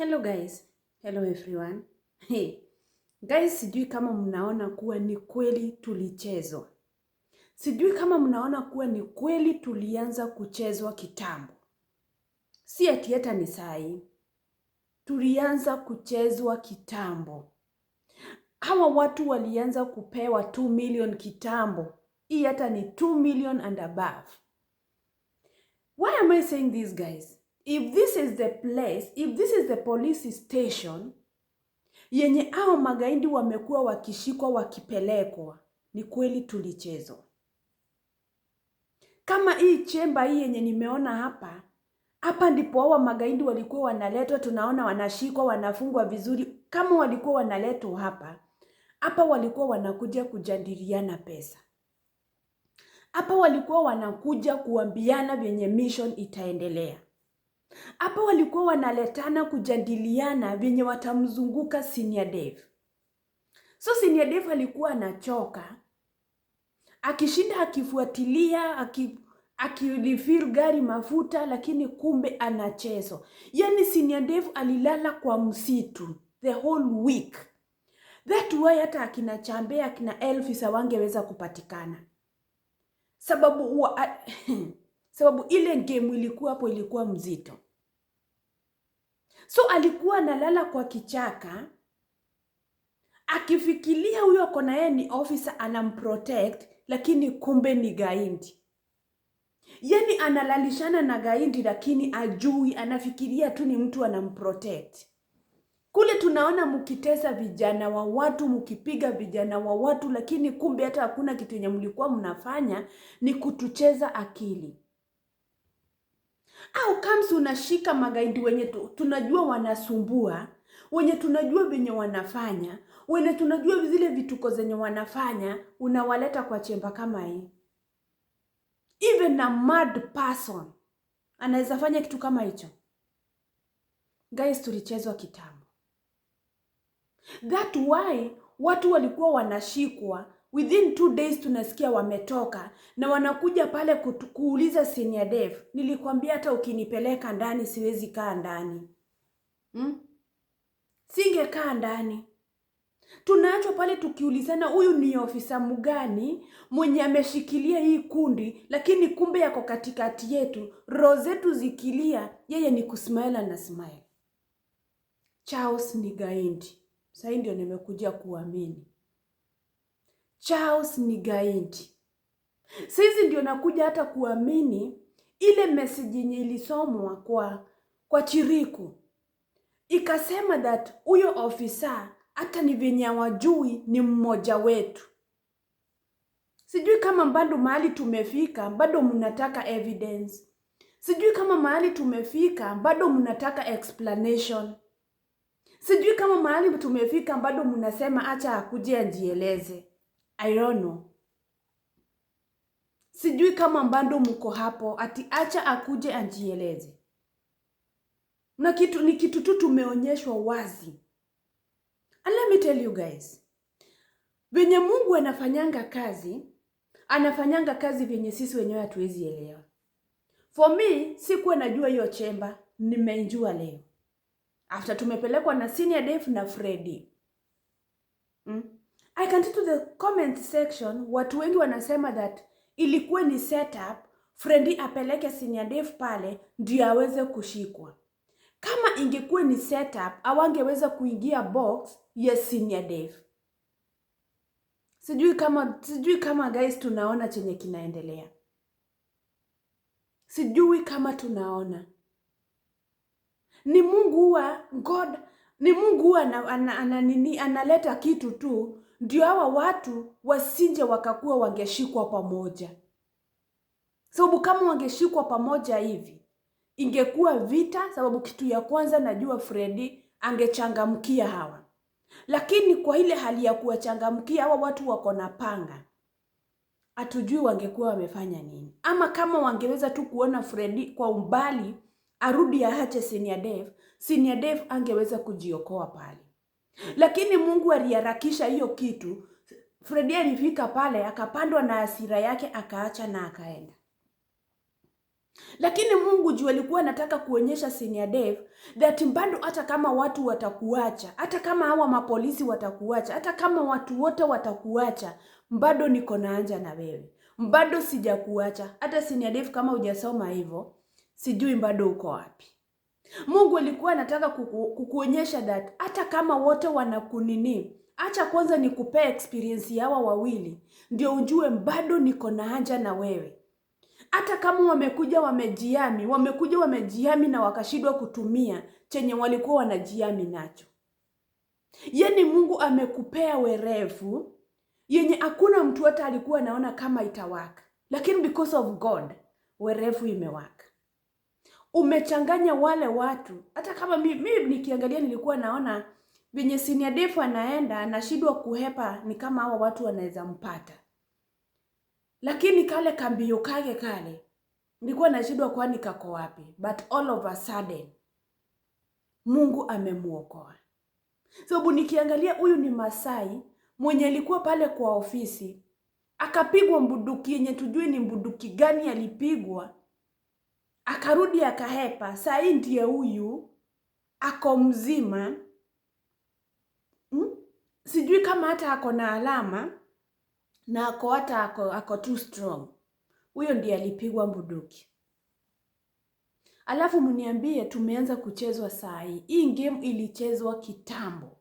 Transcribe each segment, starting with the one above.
Hello guys. Hello everyone. Hey. Guys, sijui kama mnaona kuwa ni kweli tulichezwa. Sijui kama mnaona kuwa ni kweli tulianza kuchezwa kitambo. Si ati hata ni saa hii. Tulianza kuchezwa kitambo. Hawa watu walianza kupewa 2 million kitambo. Hii hata ni 2 million and above. Why am I saying this, guys? If this is the place, if this is the police station yenye hao magaidi wamekuwa wakishikwa wakipelekwa, ni kweli tulichezwa. Kama hii chemba hii yenye nimeona hapa ndipo hao magaidi walikuwa wanaletwa, tunaona wanashikwa, wanafungwa vizuri. Kama walikuwa wanaletwa hapa walikuwa wanakuja kujadiliana pesa. Hapa walikuwa wanakuja kuambiana venye mission itaendelea. Hapa walikuwa wanaletana kujadiliana venye watamzunguka Senior Dave. So Senior Dave alikuwa anachoka, akishinda akifuatilia, akilifil gari mafuta, lakini kumbe anachezo. Yani Senior Dave alilala kwa msitu the whole week. That why hata akina Chambea, akina Elvis wangeweza kupatikana. Sababu ile game ilikuwa hapo, ilikuwa mzito. So alikuwa analala kwa kichaka, akifikiria huyo kona yeye ni officer anamprotect, lakini kumbe ni gaindi. Yani analalishana na gaindi lakini ajui, anafikiria tu ni mtu anamprotect. Kule tunaona mkitesa vijana wa watu, mkipiga vijana wa watu, lakini kumbe hata hakuna kitu yenye mlikuwa mnafanya, ni kutucheza akili. Au kama unashika magaidi wenye tunajua wanasumbua, wenye tunajua venye wanafanya, wenye tunajua zile vituko zenye wanafanya, unawaleta kwa chemba kama hii. Even a mad person anaweza fanya kitu kama hicho. Guys, tulichezwa kitambo. That why watu walikuwa wanashikwa, within 2 days tunasikia wametoka, na wanakuja pale kuuliza Senior Dave, nilikwambia hata ukinipeleka ndani siwezi kaa ndani. Singekaa ndani. Tunaachwa pale tukiulizana huyu ni ofisa mgani mwenye ameshikilia hii kundi, lakini kumbe yako katikati yetu, roho zetu zikilia, yeye ni kusmile na smile. Charles ni gaindi. Sasa ndio nimekuja kuamini. Charles ni gaindi. Sisi ndio nakuja hata kuamini ile message yenye ilisomwa kwa Chiriku. Ikasema that huyo ofisa hata ni venye wajui ni mmoja wetu. Sijui kama bado mahali tumefika bado mnataka evidence. Sijui kama mahali tumefika bado mnataka explanation. Sijui kama mahali tumefika bado mnasema acha akuje ajieleze. I don't know. Sijui kama bado mko hapo ati acha akuje ajieleze. Na ni kitu tu tumeonyeshwa wazi. And let me tell you guys. Venye Mungu anafanyanga kazi venye sisi wenyewe hatuwezi elewa. For me, sikuwa najua hiyo chemba, nimejua leo. After tumepelekwa na Senior Dave na Freddy. I can see to the comment section, watu wengi wanasema that ilikuwa ni setup, Freddy apeleke Senior Dave pale ndio aweze kushikwa. Kama ingekuwa ni setup, hawangeweza kuingia box ya Senior Dave. Sijui kama guys tunaona chenye kinaendelea. Sijui kama tunaona. Ni Mungu wa God, ni Mungu analeta kitu tu ndio hawa watu wasinje wakakuwa wangeshikwa pamoja. Sababu kama wangeshikwa pamoja hivi ingekuwa vita, sababu kitu ya kwanza najua Freddy angechangamkia hawa. Lakini kwa ile hali ya kuwachangamkia hawa watu wako na panga, hatujui wangekuwa wamefanya nini. Ama kama wangeweza tu kuona Freddy kwa umbali arudi aache Senior Dave angeweza kujiokoa pale. Lakini Mungu aliharakisha hiyo kitu. Freddy alifika pale akapandwa na hasira yake akaacha na akaenda. Lakini Mungu juu alikuwa anataka kuonyesha Senior Dave that bado hata kama watu watakuacha, hata kama hawa mapolisi watakuacha, hata kama watu wote watakuacha, bado niko na haja na wewe. Bado sijakuacha. Hata Senior Dave kama hujasoma hivyo, sijui bado uko wapi. Mungu alikuwa anataka kukuonyesha that hata kama wote wanakunini, acha kwanza nikupee experience ya hawa wawili, ndio ujue bado niko na haja na wewe. Hata kama wamekuja wamejiami na wakashindwa kutumia chenye walikuwa wanajiami nacho. Yani Mungu amekupea werevu yenye hakuna mtu hata alikuwa anaona kama itawaka. Lakini because of God, werevu imewaka. Umechanganya wale watu. Hata kama mimi nikiangalia nilikuwa naona venye Senior Dave anaenda anashindwa kuhepa, ni kama hawa watu wanaweza mpata. Lakini kale kambio kale nilikuwa nashindwa kwani kako wapi, but all of a sudden Mungu amemuokoa. Sababu nikiangalia huyu ni Masai mwenye alikuwa pale kwa ofisi, akapigwa mbuduki yenye tujui ni mbuduki gani alipigwa, akarudi akahepa. Saa hii ndiye huyu ako mzima. Sijui kama hata ako na alama na ako too strong. Huyo ndiye alipigwa mbuduki. Alafu mniambie tumeanza kuchezwa saa hii. Hii game ilichezwa kitambo.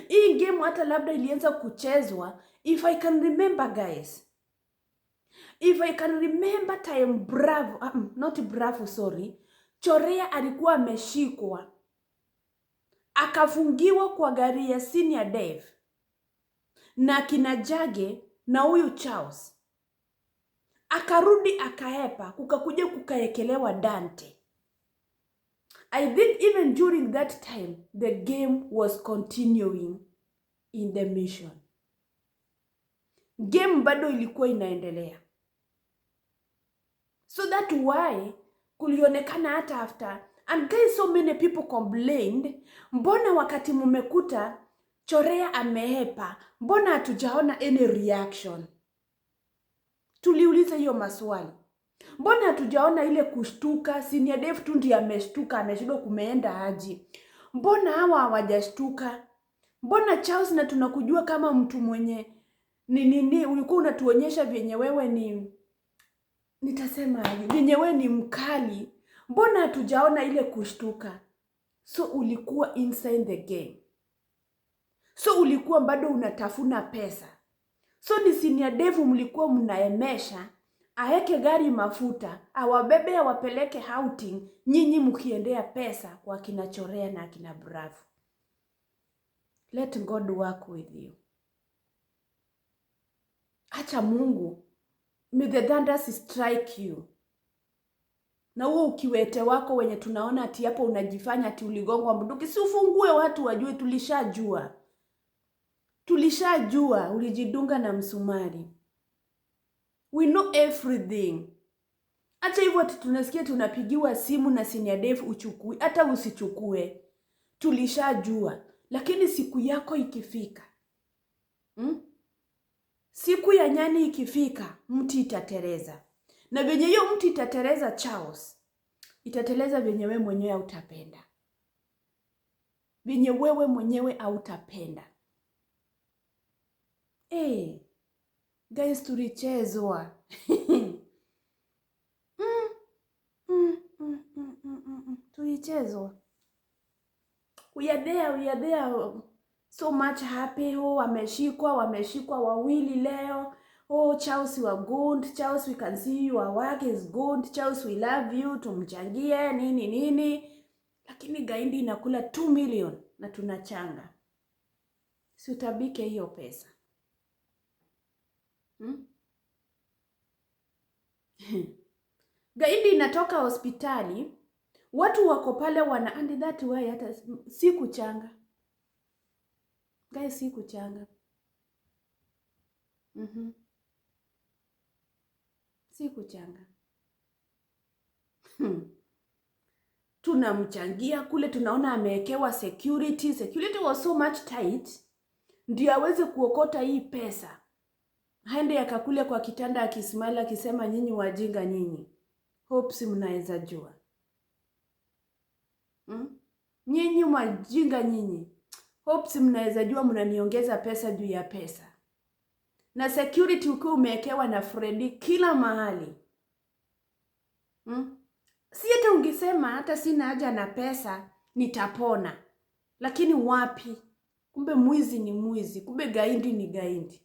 Hii game hata labda ilianza kuchezwa, if I can remember guys. If I can remember time Bravo, Chorea alikuwa ameshikwa, akafungiwa kwa gari ya Senior Dave na kina Jage na huyu Charles. Akarudi akahepa, kukakuja kukaekelewa Dante. I think even during that time the game was continuing in the mission. Game bado ilikuwa inaendelea. So that why kulionekana hata after, and guys, so many people complained, mbona wakati mumekuta Chorea amehepa, mbona hatujaona any reaction? Tuliuliza hiyo maswali. Mbona hatujaona ile kushtuka? Senior Dave tu ndiye ameshtuka, ameshindwa kumeenda aje. Mbona hawa hawajashtuka? Mbona Charles, na tunakujua kama mtu mwenye nini, ulikuwa unatuonyesha vyenye wewe ni, nitasema aje, vyenye wewe ni mkali. Mbona hatujaona ile kushtuka? So ulikuwa inside the game. So ulikuwa bado unatafuna pesa. So ni Senior Dave mlikuwa mnaemesha aeke gari mafuta, awabebe awapeleke outing, nyinyi mkiendea pesa kwa kina Chorea na kina Bravo. Let God work with you. Acha Mungu, may the thunders strike you. Na huo ukiwete wako wenye tunaona ati hapo unajifanya ati uligongwa bunduki, si ufungue watu wajue tulishajua. Tulishajua ulijidunga na msumari. We know everything. Acha hivyo ati tunasikia tunapigiwa simu na Senior Dave uchukue, hata usichukue. Tulishajua. Lakini siku yako ikifika, siku ya nyani ikifika, mti itatereza. Na venye hiyo mti itatereza Charles, itateleza venye wewe mwenyewe hautapenda. Venye wewe mwenyewe hautapenda. Guys, tulichezwa. Tulichezwa. We are there so much happy. Wameshikwa wawili leo. Charles, you are good. Charles, we can see your work is good. Charles, we love you. Tumchangie nini. Lakini gaindi inakula 2 million na tunachanga. Si utabike hiyo pesa. Gaindi inatoka hospitali, watu wako pale wana, and that way hata si kuchanga. Guys, si kuchanga. Si kuchanga. Tunamchangia kule, tunaona amewekewa security. Security was so much tight, ndio aweze kuokota hii pesa. Haende yakakule kwa kitanda akismile akisema nyinyi wajinga nyinyi. Hopes mnaweza jua. Nyinyi majinga nyinyi. Hopes mnaweza jua mnaniongeza pesa juu ya pesa. Na security ukiwa umewekewa na Freddy kila mahali. Si hata ungesema hata sina haja na pesa nitapona. Lakini wapi? Kumbe mwizi ni mwizi, kumbe gaidi ni gaidi.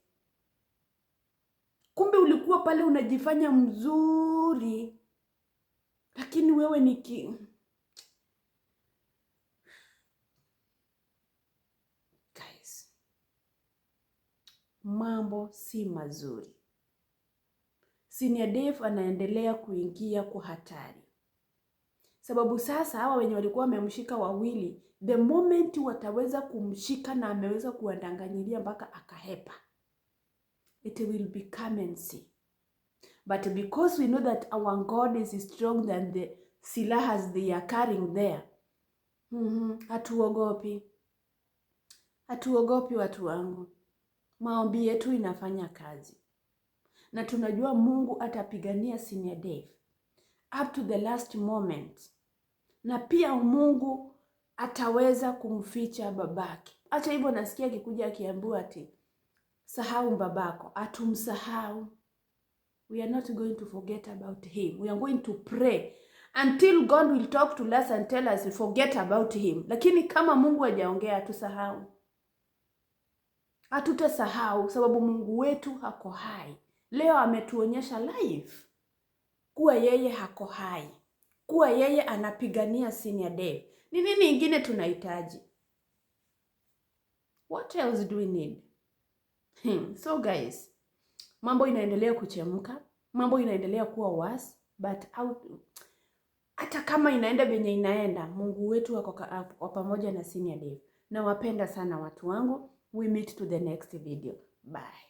Kumbe ulikuwa pale unajifanya mzuri. Lakini wewe ni Guys, mambo si mazuri. Senior Dave anaendelea kuingia kwa hatari. Sababu sasa hawa wenye walikuwa wamemshika wawili, the moment wataweza kumshika na ameweza kuwadanganyilia mpaka akahepa, it will become and see. But because we know that our God is strong than the silahas they are carrying there, hatuogopi. Hatuogopi watu wangu. Maombi yetu inafanya kazi. Na tunajua Mungu atapigania Senior Dave up to the last moment. Na pia Mungu ataweza kumficha babake. Acha hivyo nasikia akikuja akiambiwa ati sahau babako, atumsahau. We are not going to forget about him. We are going to pray until God will talk to us and tell us forget about him. Lakini kama Mungu hajaongea atusahau. Hatutasahau sababu Mungu wetu hako hai. Leo ametuonyesha live kuwa yeye hako hai. Kuwa yeye anapigania Senior Dave. Ni nini ingine tunahitaji? What else do we need? So guys, mambo inaendelea kuchemka, mambo inaendelea kuwa worse, but hata kama inaenda venye inaenda, Mungu wetu wako pamoja na Senior Dave. Nawapenda sana watu wangu. We meet to the next video. Bye.